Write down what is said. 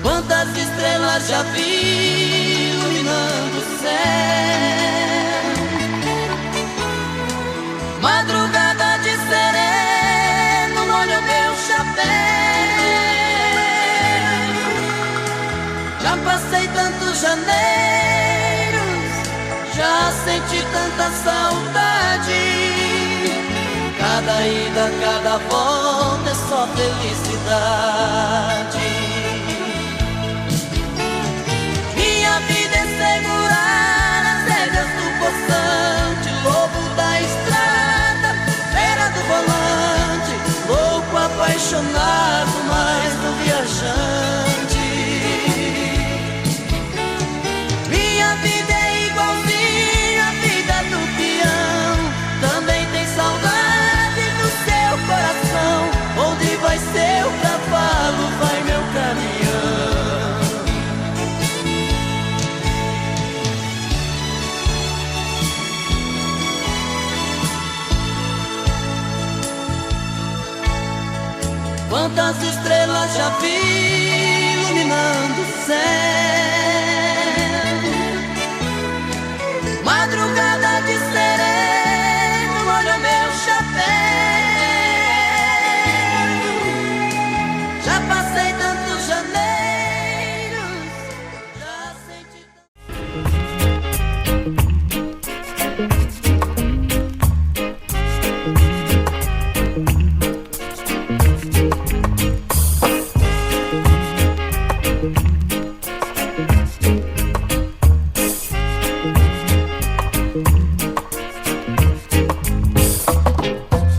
Quantas estrelas já vi iluminando o céu. Madrugada de sereno, molha o meu chapéu. Já passei tantos janeiros, já senti tanta saudade. Cada ida, cada volta é só felicidade. Minha vida é segurar as rédeas do poçante, lobo da estrada, fera do volante, louco, apaixonado, mais do viajante. Minha vida é igualzinha à vida do peão, também tem saudade do seu coração. Onde vai seu cavalo, vai meu caminhão. Quantas estrelas já vi iluminando o céu.